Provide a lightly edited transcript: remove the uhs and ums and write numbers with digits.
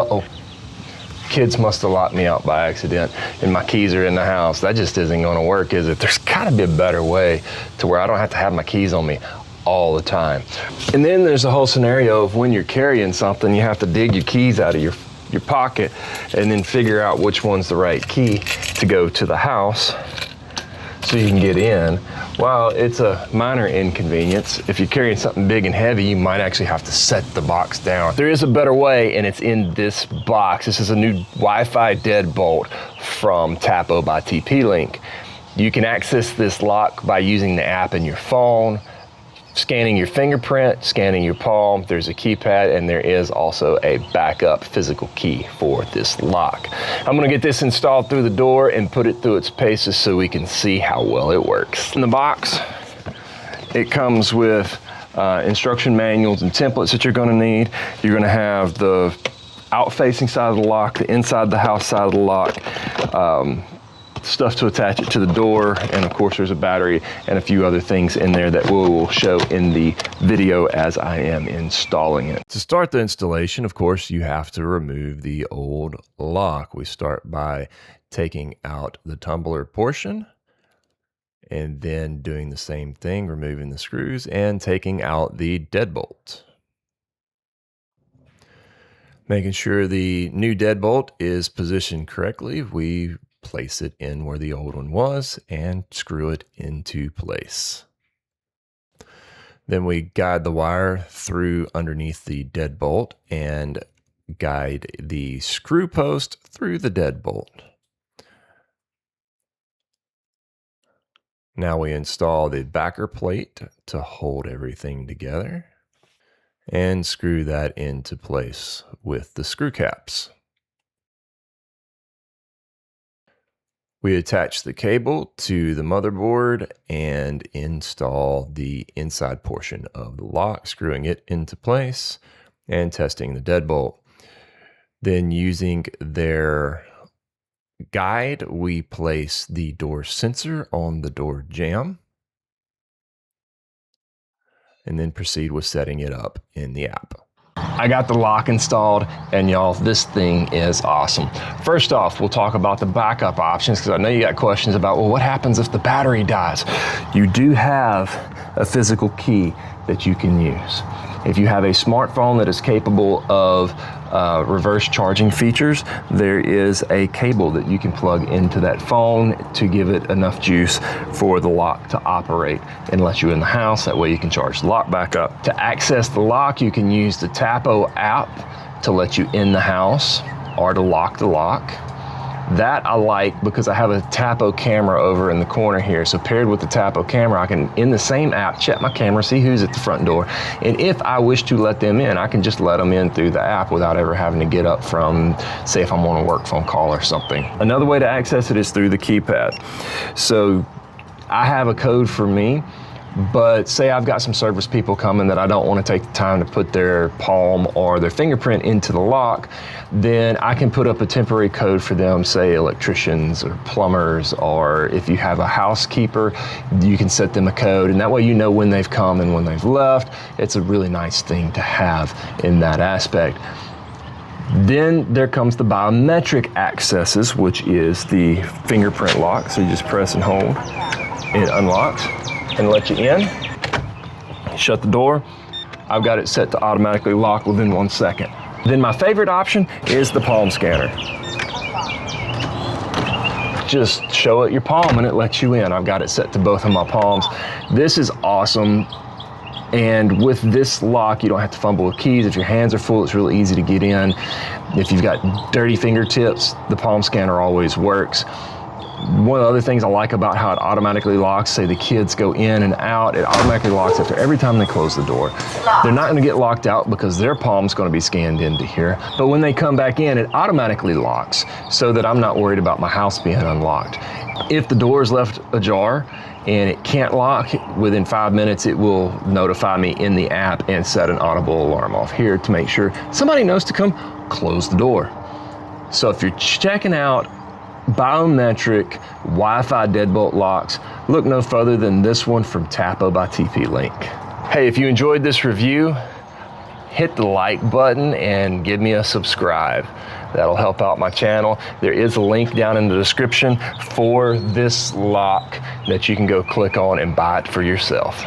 Uh-oh. Kids must have locked me out by accident and my keys are in the house. That just isn't gonna work, is it? There's gotta be a better way to where I don't have to have my keys on me all the time. And then there's the whole scenario of when you're carrying something, you have to dig your keys out of your pocket and then figure out which one's the right key to go to the house so you can get in. While it's a minor inconvenience, if you're carrying something big and heavy, you might actually have to set the box down. There is a better way, and it's in this box. This is a new Wi-Fi deadbolt from Tapo by TP-Link. You can access this lock by using the app in your phone, scanning your fingerprint, scanning your palm. There's a keypad, and there is also a backup physical key for this lock. I'm gonna get this installed through the door and put it through its paces so we can see how well it works. In the box, it comes with instruction manuals and templates that you're gonna need. You're gonna have the out-facing side of the lock, the inside the house side of the lock, stuff to attach it to the door, and of course there's a battery and a few other things in there that we will show in the video as I am installing it. To start the installation, of course, you have to remove the old lock. We start by taking out the tumbler portion and then doing the same thing, removing the screws and taking out the deadbolt. Making sure the new deadbolt is positioned correctly, we place it in where the old one was and screw it into place. Then we guide the wire through underneath the deadbolt and guide the screw post through the deadbolt. Now we install the backer plate to hold everything together and screw that into place with the screw caps. We attach the cable to the motherboard and install the inside portion of the lock, screwing it into place and testing the deadbolt. Then using their guide, we place the door sensor on the door jamb and then proceed with setting it up in the app. I got the lock installed, and y'all, this thing is awesome. First off, we'll talk about the backup options, because I know you got questions about, well, what happens if the battery dies? You do have a physical key that you can use. If you have a smartphone that is capable of reverse charging features, there is a cable that you can plug into that phone to give it enough juice for the lock to operate and let you in the house. That way you can charge the lock back up. To access the lock, you can use the Tapo app to let you in the house or to lock the lock. That I like because I have a Tapo camera over in the corner here. So paired with the Tapo camera, I can, in the same app, check my camera, see who's at the front door. And if I wish to let them in, I can just let them in through the app without ever having to get up from, say if I'm on a work phone call or something. Another way to access it is through the keypad. So I have a code for me, but say I've got some service people coming that I don't want to take the time to put their palm or their fingerprint into the lock, then I can put up a temporary code for them, say electricians or plumbers, or if you have a housekeeper, you can set them a code, and that way you know when they've come and when they've left. It's a really nice thing to have in that aspect. Then there comes the biometric accesses, which is the fingerprint lock. So you just press and hold, it unlocks and let you in. Shut the door. I've got it set to automatically lock within 1 second. Then my favorite option is the palm scanner. Just show it your palm and it lets you in. I've got it set to both of my palms. This is awesome. And with this lock, you don't have to fumble with keys. If your hands are full, it's really easy to get in. If you've got dirty fingertips, the palm scanner always works. One of the other things I like about how it automatically locks, say the kids go in and out, it automatically locks after every time they close the door. They're not gonna get locked out because their palm's gonna be scanned into here. But when they come back in, it automatically locks so that I'm not worried about my house being unlocked. If the door is left ajar and it can't lock, within 5 minutes, it will notify me in the app and set an audible alarm off here to make sure somebody knows to come close the door. So if you're checking out biometric Wi-Fi deadbolt locks, look no further than this one from Tapo by TP-Link. Hey, if you enjoyed this review, hit the like button and give me a subscribe. That'll help out my channel. There is a link down in the description for this lock that you can go click on and buy it for yourself.